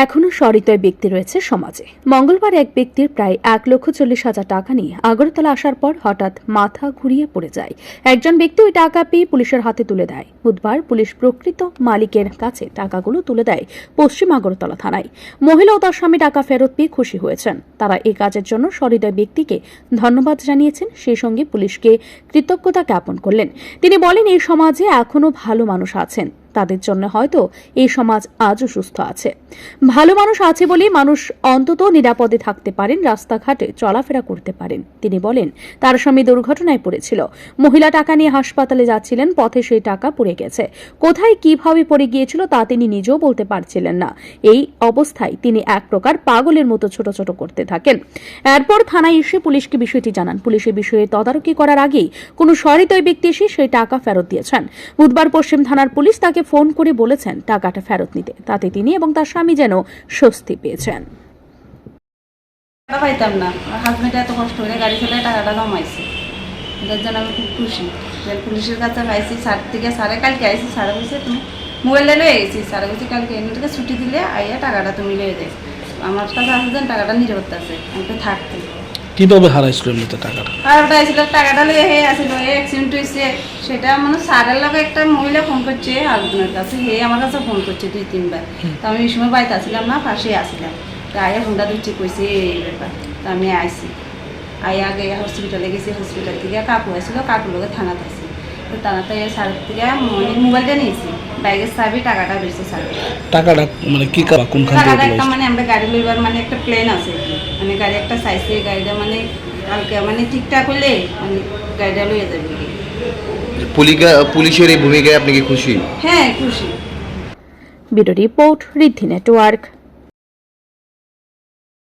এখনো সহৃদয় ব্যক্তি রয়েছে সমাজে। মঙ্গলবার এক ব্যক্তির প্রায় 1,40,000 টাকা নিয়ে আগরতলা আসার পর হঠাৎ মাথা ঘুরিয়ে পড়ে যায়। একজন ব্যক্তি ওই টাকা পেয়ে পুলিশের হাতে তুলে দেয়। বুধবার পুলিশ প্রকৃত মালিকের কাছে টাকাগুলো তুলে দেয় পশ্চিম আগরতলা থানায়। মহিলা ও তার স্বামী টাকা ফেরত পেয়ে খুশি হয়েছেন। তারা এই কাজের জন্য সহৃদয় ব্যক্তিকে ধন্যবাদ জানিয়েছেন, সেই সঙ্গে পুলিশকে কৃতজ্ঞতা জ্ঞাপন করলেন। তিনি বলেন, এই সমাজে এখনো ভালো মানুষ আছেন, তাদের জন্য হয়তো এই সমাজ আজও সুস্থ আছে। ভালো মানুষ আছে বলেই মানুষ অন্তত নিরাপদে থাকতে পারেন, রাস্তাঘাটে চলাফেরা করতে পারেন। তিনি বলেন, তার স্বামী দুর্ঘটনায় পড়েছিল। মহিলা টাকা নিয়ে হাসপাতালে যাচ্ছিলেন, পথে সেই টাকা পড়ে গেছে। কোথায় কিভাবে পড়ে গিয়েছিল তা তিনি নিজেও বলতে পারছিলেন না। এই অবস্থায় তিনি এক প্রকার পাগলের মতো ছোট ছোট করতে থাকেন। এরপর থানায় এসে পুলিশকে বিষয়টি জানান। পুলিশের বিষয়ে তদারকি করার আগেই কোনো সহৃদয় ব্যক্তি এসে সেই টাকা ফেরত দিয়েছেন। বুধবার পশ্চিম থানার পুলিশ তাকে ফোন করে বলেছেন টাকাটা ফেরত নিতে। তাতে তিনি এবং তার স্বামী যেন স্বস্তি পেয়েছেন। পাইতাম না, হাজবেন্ড এত কষ্ট করে গাড়ি চালায় টাকাটা জমাইছে, এটার জন্য আমি খুব খুশি। পুলিশের কাছে পাইছি, স্যারে কালকে আইসি, স্যারে বলছে তুমি মোবাইলে লয়ে গেছি, স্যারে বলছি কালকে এমনিটাকে ছুটি দিলে আইয়া টাকাটা তুমি লয়ে দেয়। আমার কাছে আসলে টাকাটা নিরাপত্তা আছে, আমি তো থাকতে। কিভাবে হারাইছিল এমনিতে টাকাটা? হারাটা আসছিল, টাকাটা লয়ে হে আসছিল, অ্যাক্সিডেন্ট হয়েছে। সেটা মানে স্যারের লাগে একটা মহিলা ফোন করছে হাজবেন্ডের কাছে, হে আমার কাছে ফোন করছে 2-3 বার। তো আমি এই সময় বাড়িতে আসছিলাম না, পাশে আসছিলাম। তো আয়া ফোনটা দিচ্ছি, কইছে এই ব্যাপার। তো আমি আইসি, আয়া আগে হসপিটালে গেছি, হসপিটাল থেকে কাকু আসছিল, কাকুর লোকে থানাতে আসি। তো থানাতে স্যারের থেকে মোবাইলটা নিয়েছি, ব্যাগের চাবি, টাকাটা বেশি স্যার। টাকাটা মানে কি কোনখান থেকে টাকাটা একটা মানে আমরা গাড়ি লইবার মানে একটা প্লেন আছে, মানে গাড়ি একটা চাইছে, গাড়িটা মানে কালকে মানে ঠিকঠাক হলে মানে গাড়িটা লইয়া যাবে। পুলিশের এই ভূমিকায় আপনি কি খুশি? হ্যাঁ, খুশি। ব্যুরো রিপোর্ট, ঋদ্ধি নেটওয়ার্ক।